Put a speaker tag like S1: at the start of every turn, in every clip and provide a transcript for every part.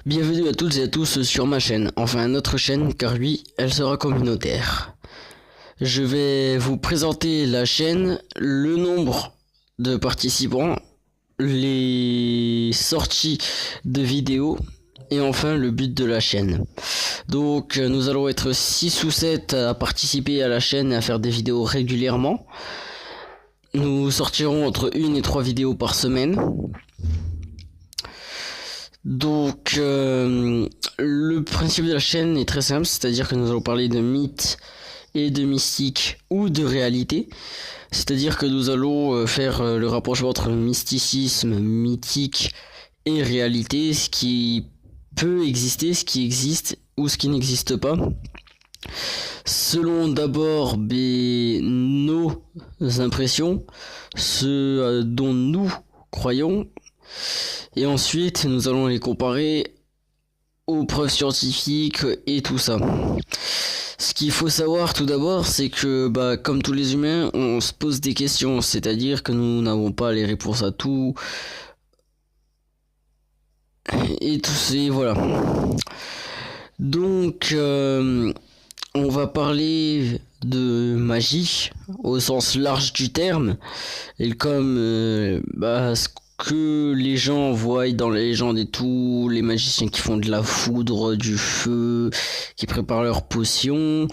S1: Bienvenue à toutes et à tous sur ma chaîne, enfin notre chaîne car lui, elle sera communautaire. Je vais vous présenter la chaîne, le nombre de participants, les sorties de vidéos et enfin le but de la chaîne. Donc nous allons être 6 ou 7 à participer à la chaîne et à faire des vidéos régulièrement. Nous sortirons entre 1 et 3 vidéos par semaine. Donc le principe de la chaîne est très simple, c'est-à-dire que nous allons parler de mythes et de mystique ou de réalité. C'est-à-dire que nous allons faire le rapprochement entre mysticisme, mythique et réalité, ce qui peut exister, ce qui existe ou ce qui n'existe pas. Selon d'abord nos impressions, ce dont nous croyons, et ensuite nous allons les comparer aux preuves scientifiques et tout ça. Ce qu'il faut savoir tout d'abord, c'est que comme tous les humains, on se pose des questions, c'est-à-dire que nous n'avons pas les réponses à tout. Et tout c'est voilà. Donc on va parler de magie au sens large du terme, et comme ce que les gens voient dans les légendes et tout, les magiciens qui font de la foudre, du feu, qui préparent leurs potions,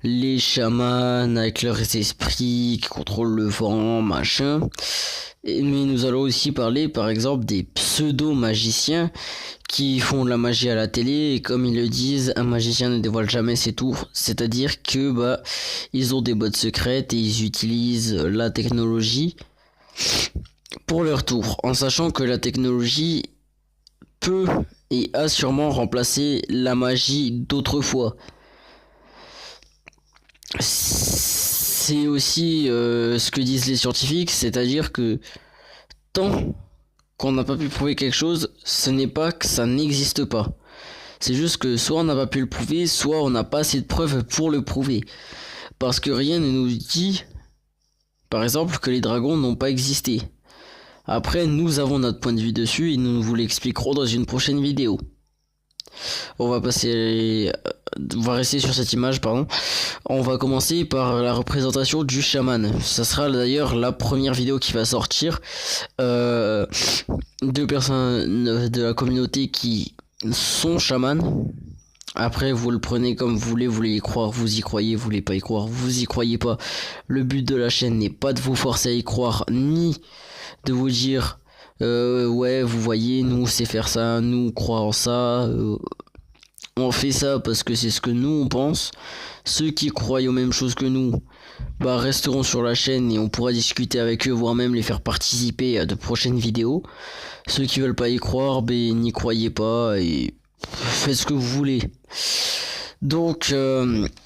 S1: les chamans avec leurs esprits qui contrôlent le vent, machin. Mais nous allons aussi parler par exemple des pseudo-magiciens qui font de la magie à la télé, et comme ils le disent, un magicien ne dévoile jamais ses tours, c'est-à-dire que ils ont des boîtes secrètes et ils utilisent la technologie pour leur tour, en sachant que la technologie peut et a sûrement remplacé la magie d'autrefois. C'est aussi ce que disent les scientifiques, c'est-à-dire que tant qu'on n'a pas pu prouver quelque chose, ce n'est pas que ça n'existe pas. C'est juste que soit on n'a pas pu le prouver, soit on n'a pas assez de preuves pour le prouver. Parce que rien ne nous dit, par exemple, que les dragons n'ont pas existé. Après, nous avons notre point de vue dessus et nous vous l'expliquerons dans une prochaine vidéo. On va rester sur cette image, pardon. On va commencer par la représentation du chaman. Ça sera d'ailleurs la première vidéo qui va sortir. 2 personnes de la communauté qui sont chamans. Après, vous le prenez comme vous voulez y croire, vous y croyez, vous voulez pas y croire, vous y croyez pas. Le but de la chaîne n'est pas de vous forcer à y croire, ni de vous dire ouais, vous voyez, nous on sait faire ça, nous croyons ça, on fait ça parce que c'est ce que nous on pense. Ceux qui croient aux mêmes choses que nous resteront sur la chaîne et on pourra discuter avec eux, voire même les faire participer à de prochaines vidéos. Ceux qui veulent pas y croire, n'y croyez pas et faites ce que vous voulez. Donc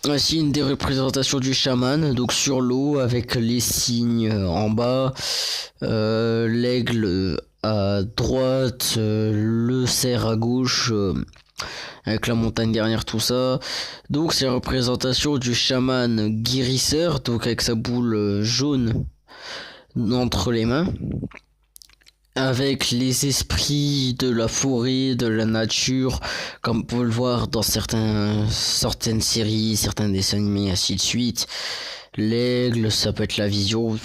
S1: voici une des représentations du chaman, donc sur l'eau avec les signes en bas, l'aigle à droite, le cerf à gauche, avec la montagne derrière, tout ça. Donc c'est la représentation du chaman guérisseur, donc avec sa boule jaune entre les mains, avec les esprits de la forêt, de la nature, comme on peut le voir dans certaines séries, certains dessins animés, ainsi de suite. L'aigle, ça peut être la vision.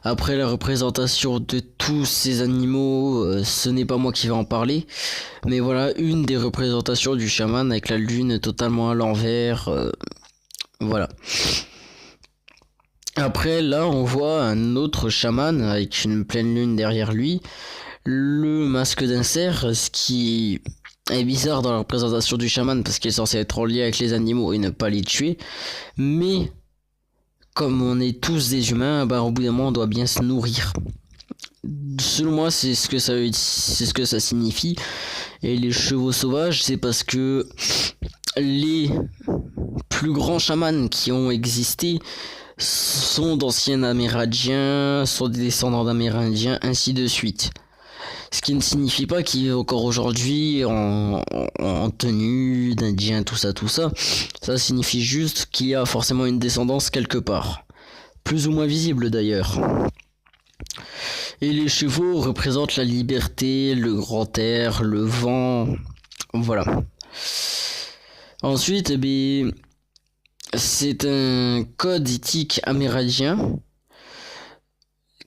S1: Après la représentation de tous ces animaux, ce n'est pas moi qui vais en parler, mais voilà une des représentations du chaman avec la lune totalement à l'envers, voilà. Après là on voit un autre chaman avec une pleine lune derrière lui, le masque d'un cerf, ce qui est bizarre dans la représentation du chaman parce qu'il est censé être en lien avec les animaux et ne pas les tuer, mais comme on est tous des humains, au bout d'un moment on doit bien se nourrir. Selon moi c'est ce que ça signifie. Et les chevaux sauvages, c'est parce que les plus grands chamans qui ont existé sont d'anciens amérindiens, sont des descendants d'amérindiens, ainsi de suite. Ce qui ne signifie pas qu'il est encore aujourd'hui en tenue d'indien, tout ça. Ça signifie juste qu'il y a forcément une descendance quelque part. Plus ou moins visible d'ailleurs. Et les chevaux représentent la liberté, le grand air, le vent. Voilà. Ensuite, eh bien, c'est un code éthique amérindien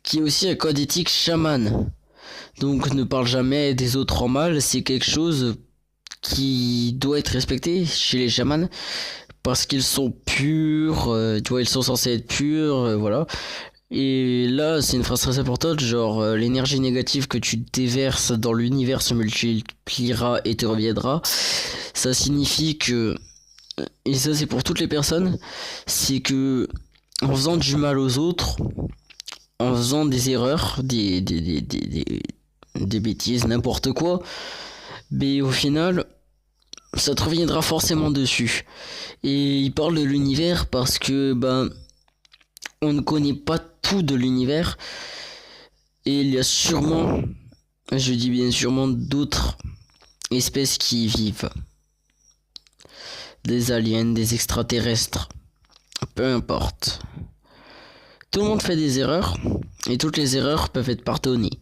S1: qui est aussi un code éthique chaman. Donc ne parle jamais des autres en mal, c'est quelque chose qui doit être respecté chez les chamans parce qu'ils sont purs, tu vois, ils sont censés être purs, voilà. Et là, c'est une phrase très importante, genre l'énergie négative que tu déverses dans l'univers se multipliera et te reviendra. Ça signifie que, et ça c'est pour toutes les personnes, c'est que en faisant du mal aux autres, en faisant des erreurs, des bêtises, n'importe quoi, mais au final, ça te reviendra forcément dessus. Et il parle de l'univers parce que, ben, on ne connaît pas tout de l'univers. Et il y a sûrement, je dis bien sûrement, d'autres espèces qui y vivent. Des aliens, des extraterrestres. Peu importe. Tout le monde fait des erreurs, et toutes les erreurs peuvent être pardonnées.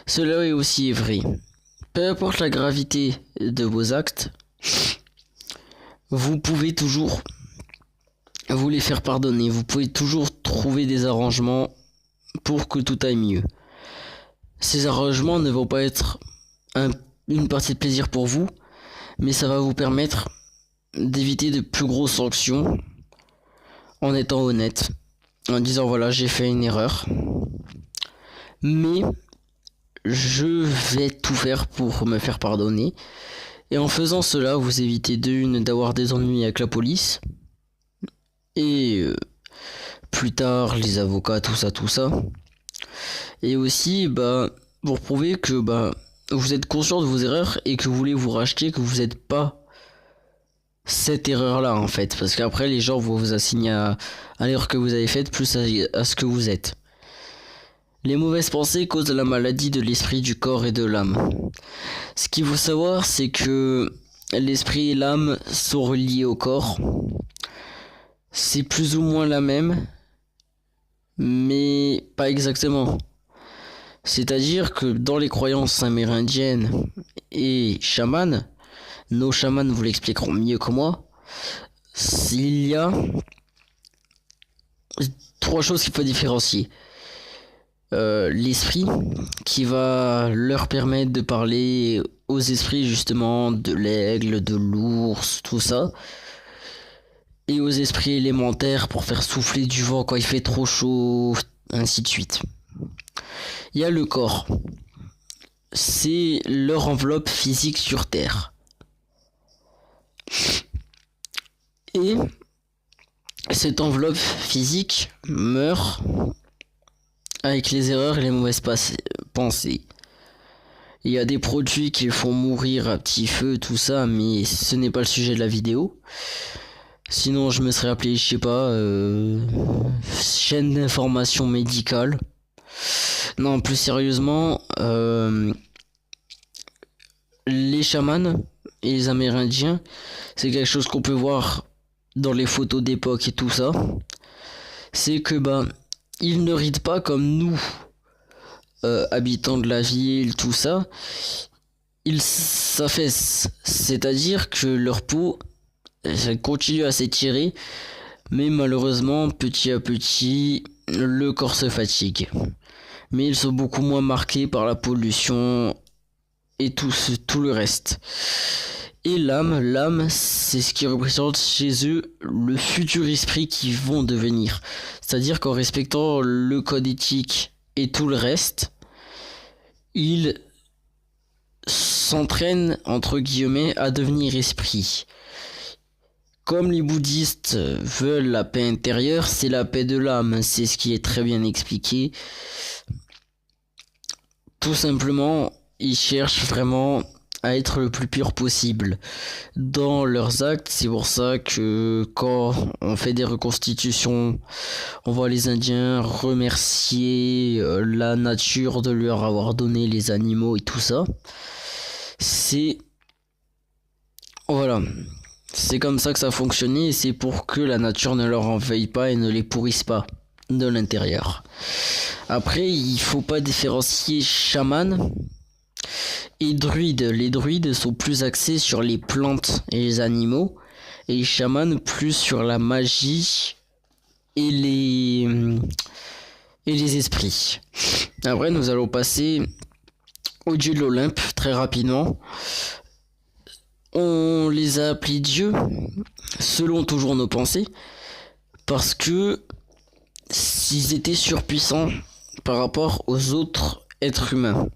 S1: Cela est aussi vrai. Peu importe la gravité de vos actes, vous pouvez toujours vous les faire pardonner. Vous pouvez toujours trouver des arrangements pour que tout aille mieux. Ces arrangements ne vont pas être une partie de plaisir pour vous, mais ça va vous permettre d'éviter de plus grosses sanctions en étant honnête, en disant voilà, j'ai fait une erreur, mais je vais tout faire pour me faire pardonner. Et en faisant cela, vous évitez d'avoir des ennuis avec la police. Et plus tard, les avocats, tout ça. Et aussi, pour prouver que vous êtes conscient de vos erreurs et que vous voulez vous racheter, que vous n'êtes pas cette erreur-là en fait. Parce qu'après, les gens vont vous assigner à l'erreur que vous avez faite plus à ce que vous êtes. Les mauvaises pensées causent la maladie de l'esprit, du corps et de l'âme. Ce qu'il faut savoir, c'est que l'esprit et l'âme sont reliés au corps. C'est plus ou moins la même, mais pas exactement. C'est-à-dire que dans les croyances amérindiennes et chamanes, nos chamans vous l'expliqueront mieux que moi, il y a 3 choses qu'il faut différencier. L'esprit qui va leur permettre de parler aux esprits justement de l'aigle, de l'ours, tout ça, et aux esprits élémentaires pour faire souffler du vent quand il fait trop chaud, ainsi de suite. Il y a le corps, c'est leur enveloppe physique sur Terre. Et cette enveloppe physique meurt avec les erreurs et les mauvaises pensées. Il y a des produits qui font mourir à petit feu, tout ça, mais ce n'est pas le sujet de la vidéo. Sinon, je me serais appelé, je sais pas, chaîne d'information médicale. Non, plus sérieusement, les chamans et les amérindiens, c'est quelque chose qu'on peut voir dans les photos d'époque et tout ça. C'est que, ils ne rident pas comme nous, habitants de la ville, tout ça. Ils s'affaissent, c'est-à-dire que leur peau continue à s'étirer, mais malheureusement, petit à petit, le corps se fatigue. Mais ils sont beaucoup moins marqués par la pollution et tout le reste. Et l'âme, c'est ce qui représente chez eux le futur esprit qu'ils vont devenir. C'est-à-dire qu'en respectant le code éthique et tout le reste, ils s'entraînent, entre guillemets, à devenir esprit. Comme les bouddhistes veulent la paix intérieure, c'est la paix de l'âme, c'est ce qui est très bien expliqué. Tout simplement, ils cherchent vraiment à être le plus pur possible dans leurs actes. C'est pour ça que quand on fait des reconstitutions, on voit les Indiens remercier la nature de leur avoir donné les animaux et tout ça. Voilà, c'est comme ça que ça fonctionnait, et c'est pour que la nature ne leur en veuille pas et ne les pourrisse pas de l'intérieur. Après, il faut pas différencier chaman et druide. Les druides sont plus axés sur les plantes et les animaux, et les chamans plus sur la magie et les esprits. Après, nous allons passer aux dieux de l'Olympe très rapidement. On les a appelés dieux selon toujours nos pensées, parce que s'ils étaient surpuissants par rapport aux autres êtres humains.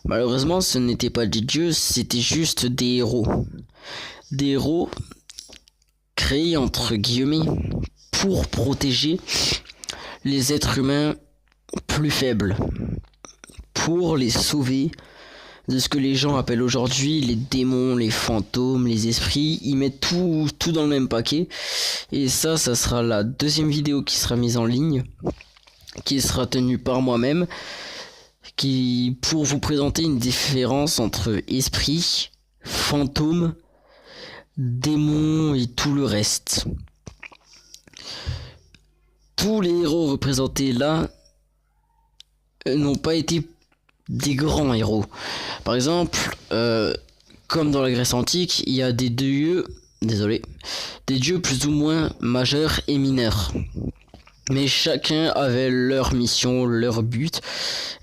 S1: Malheureusement, ce n'étaient pas des dieux, c'était juste des héros. Des héros créés entre guillemets pour protéger les êtres humains plus faibles, pour les sauver de ce que les gens appellent aujourd'hui les démons, les fantômes, les esprits. Ils mettent tout dans le même paquet. Et ça sera la deuxième vidéo qui sera mise en ligne, qui sera tenue par moi-même, pour vous présenter une différence entre esprit, fantôme, démons et tout le reste. Tous les héros représentés là n'ont pas été des grands héros. Par exemple, comme dans la Grèce antique, il y a des dieux plus ou moins majeurs et mineurs. Mais chacun avait leur mission, leur but.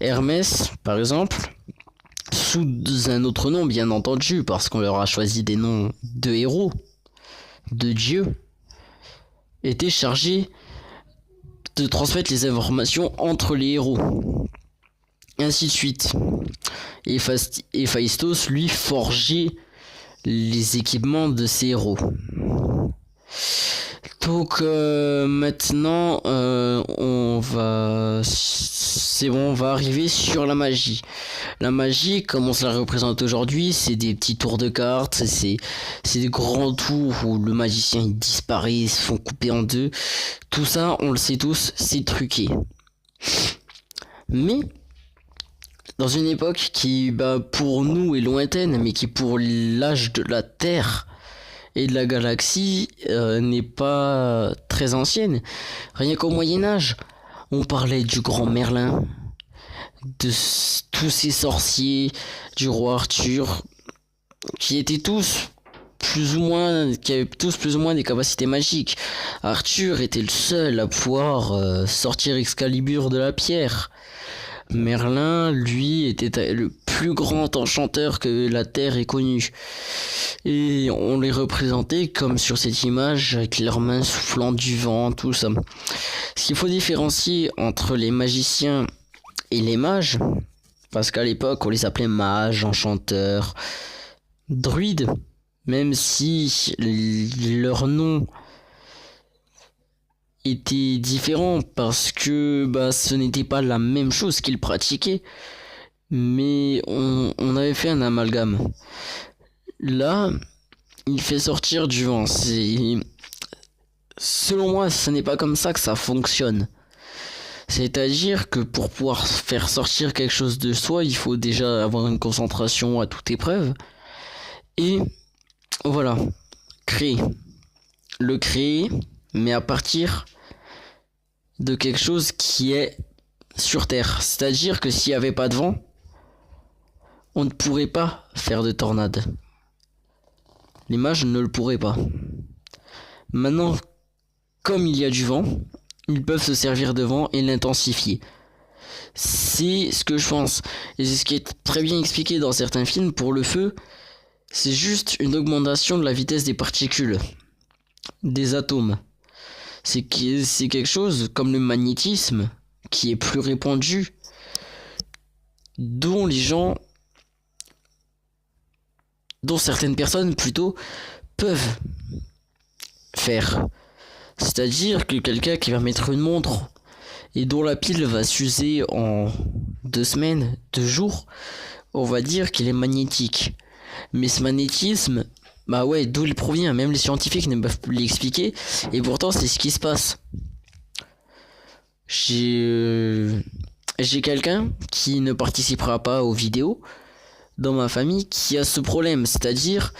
S1: Hermès, par exemple, sous un autre nom bien entendu, parce qu'on leur a choisi des noms de héros, de dieux, était chargé de transmettre les informations entre les héros. Ainsi de suite. Et Héphaïstos, lui, forgeait les équipements de ses héros. Donc maintenant, on va arriver sur la magie. La magie, comme on se la représente aujourd'hui, c'est des petits tours de cartes, c'est des grands tours où le magicien il disparaît, ils se font couper en deux. Tout ça, on le sait tous, c'est truqué. Mais dans une époque qui, pour nous est lointaine, mais qui pour l'âge de la Terre et de la galaxie n'est pas très ancienne. Rien qu'au Moyen-Âge, on parlait du grand Merlin, de tous ces sorciers, du roi Arthur, qui avaient tous plus ou moins des capacités magiques. Arthur était le seul à pouvoir sortir Excalibur de la pierre. Merlin, lui, était le plus grand enchanteur que la Terre ait connu. Et on les représentait comme sur cette image, avec leurs mains soufflant du vent, tout ça. Ce qu'il faut différencier entre les magiciens et les mages, parce qu'à l'époque, on les appelait mages, enchanteurs, druides, même si leur nom était différent parce que ce n'était pas la même chose qu'ils pratiquaient, mais on avait fait un amalgame. Là, il fait sortir du vent. Selon moi, ce n'est pas comme ça que ça fonctionne. C'est-à-dire que pour pouvoir faire sortir quelque chose de soi, il faut déjà avoir une concentration à toute épreuve. Et voilà, le créer, mais à partir de quelque chose qui est sur Terre. C'est-à-dire que s'il n'y avait pas de vent, on ne pourrait pas faire de tornade. Les mages ne le pourraient pas. Maintenant, comme il y a du vent, ils peuvent se servir de vent et l'intensifier. C'est ce que je pense. Et c'est ce qui est très bien expliqué dans certains films. Pour le feu, c'est juste une augmentation de la vitesse des particules, des atomes. C'est quelque chose comme le magnétisme qui est plus répandu, dont certaines personnes plutôt peuvent faire. C'est-à-dire que quelqu'un qui va mettre une montre et dont la pile va s'user en 2 semaines, 2 jours, on va dire qu'il est magnétique. Mais ce magnétisme, d'où il provient, même les scientifiques ne peuvent plus l'expliquer, et pourtant c'est ce qui se passe. J'ai quelqu'un qui ne participera pas aux vidéos dans ma famille qui a ce problème, c'est-à-dire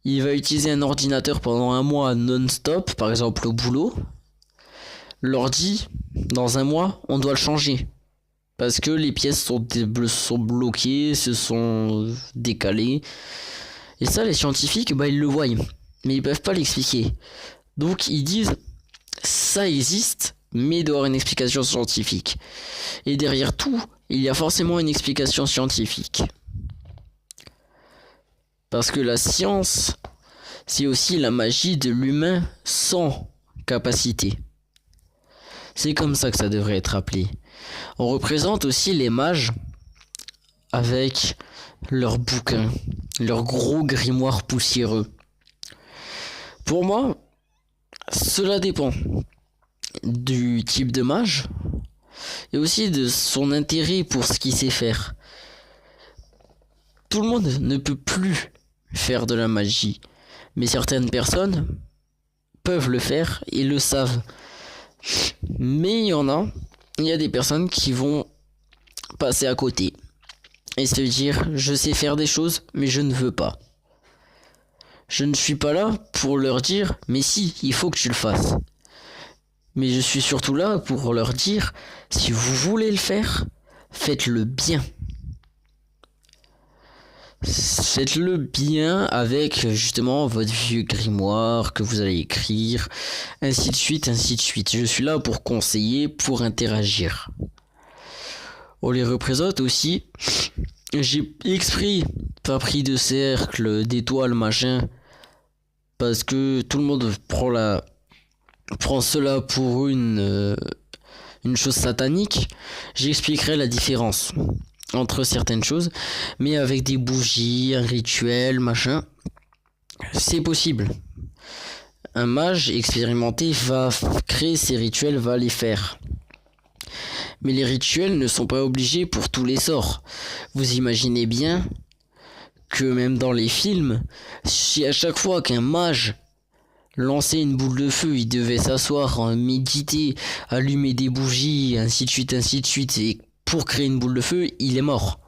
S1: il va utiliser un ordinateur pendant 1 mois non-stop, par exemple au boulot, L'ordi, dans un mois, on doit le changer. Parce que les pièces sont bloquées, se sont décalées. Et ça, les scientifiques, ils le voient. Mais ils peuvent pas l'expliquer. Donc ils disent, ça existe, mais il doit y avoir une explication scientifique. Et derrière tout, il y a forcément une explication scientifique. Parce que la science, c'est aussi la magie de l'humain sans capacité. C'est comme ça que ça devrait être appelé. On représente aussi les mages avec leurs bouquins, leurs gros grimoires poussiéreux. Pour moi, cela dépend du type de mage et aussi de son intérêt pour ce qu'il sait faire. Tout le monde ne peut plus faire de la magie, mais certaines personnes peuvent le faire et le savent. Mais il y a des personnes qui vont passer à côté et se dire, je sais faire des choses, mais je ne veux pas. Je ne suis pas là pour leur dire, mais si, il faut que tu le fasses. Mais je suis surtout là pour leur dire, si vous voulez le faire, faites-le bien. Faites-le bien avec justement votre vieux grimoire que vous allez écrire, ainsi de suite, ainsi de suite. Je suis là pour conseiller, pour interagir. On les représente aussi. J'ai exprès pas pris de cercle, d'étoiles, machin, parce que tout le monde prend cela pour une chose satanique. J'expliquerai la différence entre certaines choses, mais avec des bougies, un rituel, machin, c'est possible. Un mage expérimenté va créer ces rituels, va les faire. Mais les rituels ne sont pas obligés pour tous les sorts. Vous imaginez bien que même dans les films, si à chaque fois qu'un mage lançait une boule de feu, il devait s'asseoir, méditer, allumer des bougies, ainsi de suite, et pour créer une boule de feu, il est mort.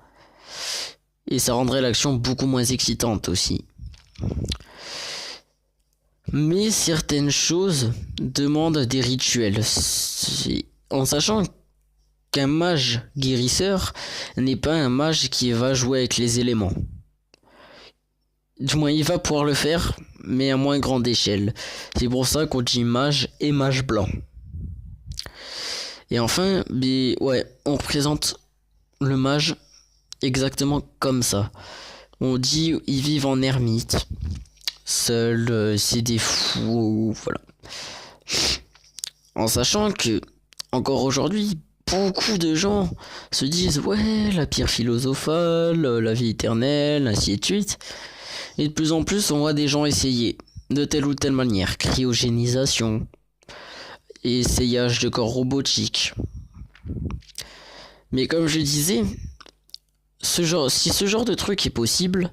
S1: Et ça rendrait l'action beaucoup moins excitante aussi. Mais certaines choses demandent des rituels. En sachant qu'un mage guérisseur n'est pas un mage qui va jouer avec les éléments. Du moins, il va pouvoir le faire, mais à moins grande échelle. C'est pour ça qu'on dit mage et mage blanc. Et enfin, on représente le mage exactement comme ça. On dit ils vivent en ermite, seuls, c'est des fous, voilà. En sachant que, encore aujourd'hui, beaucoup de gens se disent ouais, la pierre philosophale, la vie éternelle, ainsi de suite. Et de plus en plus, on voit des gens essayer de telle ou telle manière, cryogénisation, essayage de corps robotiques. Mais comme je disais, si ce genre de truc est possible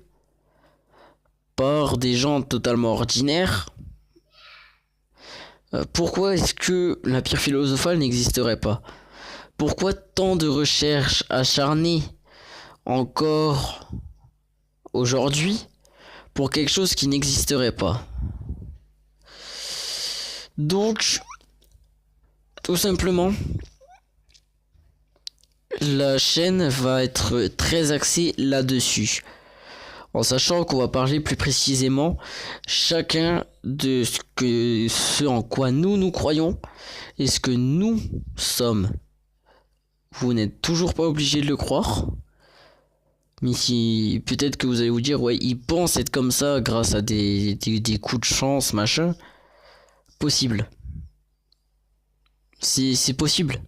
S1: par des gens totalement ordinaires, pourquoi est-ce que la pierre philosophale n'existerait pas? Pourquoi tant de recherches acharnées encore aujourd'hui pour quelque chose qui n'existerait pas? Donc, tout simplement, la chaîne va être très axée là-dessus. En sachant qu'on va parler plus précisément chacun de ce en quoi nous croyons et ce que nous sommes. Vous n'êtes toujours pas obligé de le croire. Mais si peut-être que vous allez vous dire ouais, ils pensent être comme ça grâce à des coups de chance, machin. Possible. C'est possible.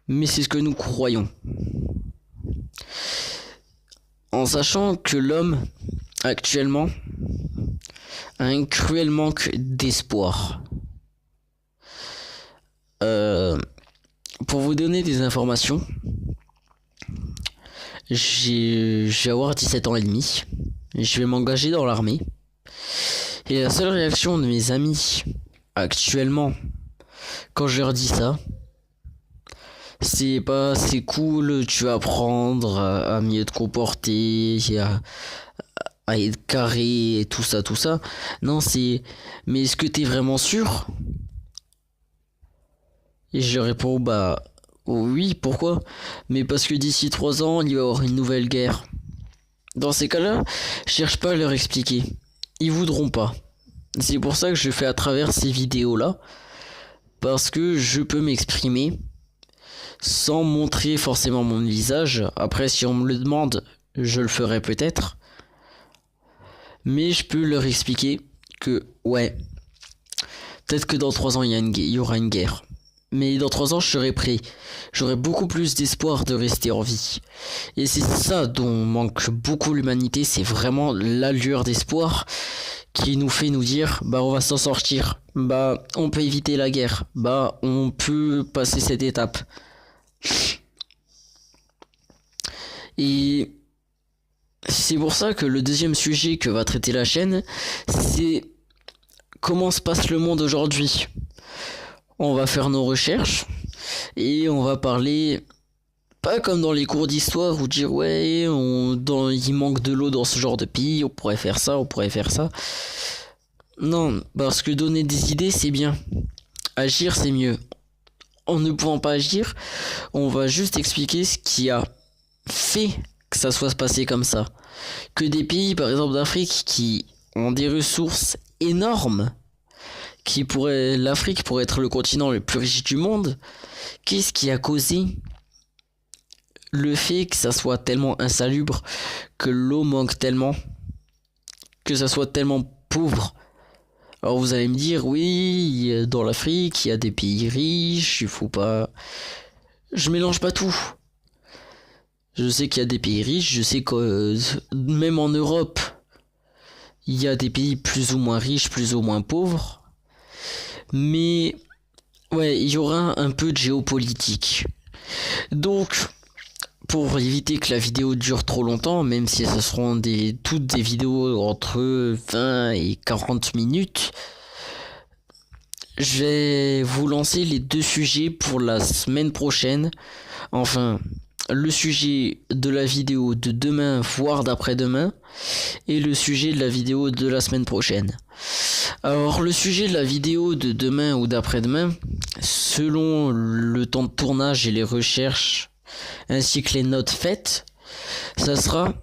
S1: Mais c'est ce que nous croyons. En sachant que l'homme, actuellement, a un cruel manque d'espoir. Pour vous donner des informations, je vais avoir 17 ans et demi. Je vais m'engager dans l'armée. Et la seule réaction de mes amis, actuellement, quand je leur dis ça, c'est pas c'est cool, tu vas apprendre à mieux te comporter, à être carré et tout ça. Non, mais est-ce que t'es vraiment sûr Et je leur réponds, bah oui, pourquoi? Mais parce que d'ici 3 ans, il va y avoir une nouvelle guerre. Dans ces cas-là, je cherche pas à leur expliquer. Ils voudront pas. C'est pour ça que je fais à travers ces vidéos-là. Parce que je peux m'exprimer sans montrer forcément mon visage. Après, si on me le demande, je le ferai peut-être. Mais je peux leur expliquer que, ouais, peut-être que dans 3 ans, il y aura une guerre. Mais dans 3 ans, je serai prêt. J'aurai beaucoup plus d'espoir de rester en vie. Et c'est ça dont manque beaucoup l'humanité, c'est vraiment la lueur d'espoir qui nous fait nous dire, bah on va s'en sortir, bah on peut éviter la guerre, bah on peut passer cette étape. Et c'est pour ça que le deuxième sujet que va traiter la chaîne, c'est comment se passe le monde aujourd'hui. On va faire nos recherches et on va parler, pas comme dans les cours d'histoire où dire ouais, il manque de l'eau dans ce genre de pays, on pourrait faire ça, on pourrait faire ça. Non, parce que donner des idées c'est bien, agir c'est mieux. En ne pouvant pas agir, on va juste expliquer ce qui a fait que ça soit passé comme ça. Que des pays par exemple d'Afrique qui ont des ressources énormes, l'Afrique pourrait être le continent le plus riche du monde. Qu'est-ce qui a causé le fait que ça soit tellement insalubre, que l'eau manque tellement, que ça soit tellement pauvre? Alors vous allez me dire, oui, dans l'Afrique, il y a des pays riches, il faut pas... Je mélange pas tout. Je sais qu'il y a des pays riches, je sais que même en Europe, il y a des pays plus ou moins riches, plus ou moins pauvres. Mais ouais, il y aura un peu de géopolitique. Donc, pour éviter que la vidéo dure trop longtemps, même si ce seront toutes des vidéos entre 20 et 40 minutes, je vais vous lancer les 2 sujets pour la semaine prochaine. Enfin, le sujet de la vidéo de demain, voire d'après-demain, et le sujet de la vidéo de la semaine prochaine. Alors, le sujet de la vidéo de demain ou d'après-demain, selon le temps de tournage et les recherches, ainsi que les notes faites, ça sera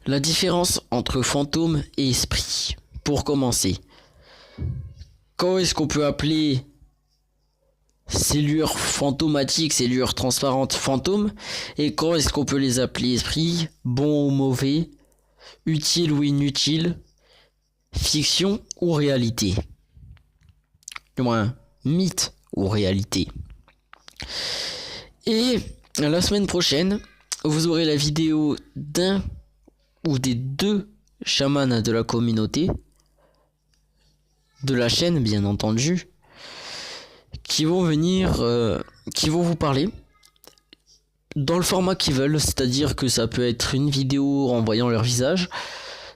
S1: la différence entre fantôme et esprit. Pour commencer, quand est-ce qu'on peut appeler ces lueurs fantomatiques, ces lueurs transparentes fantômes, et quand est-ce qu'on peut les appeler esprits, bons ou mauvais, utiles ou inutiles, fiction ou réalité, du moins mythe ou réalité. Et la semaine prochaine, vous aurez la vidéo d'un ou des 2 chamans de la communauté, de la chaîne bien entendu, qui vont venir, qui vont vous parler dans le format qu'ils veulent, c'est-à-dire que ça peut être une vidéo en voyant leur visage,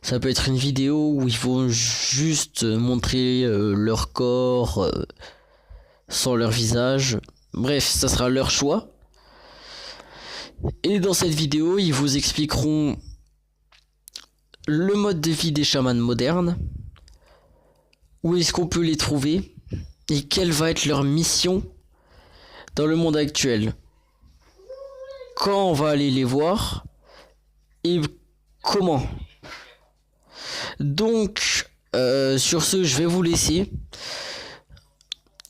S1: ça peut être une vidéo où ils vont juste montrer leur corps sans leur visage, bref, ça sera leur choix. Et dans cette vidéo, ils vous expliqueront le mode de vie des chamans modernes, où est-ce qu'on peut les trouver, et quelle va être leur mission dans le monde actuel. Quand on va aller les voir, et comment. Donc, sur ce, je vais vous laisser,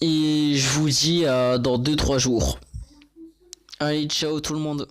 S1: et je vous dis à dans 2-3 jours. Allez, ciao tout le monde.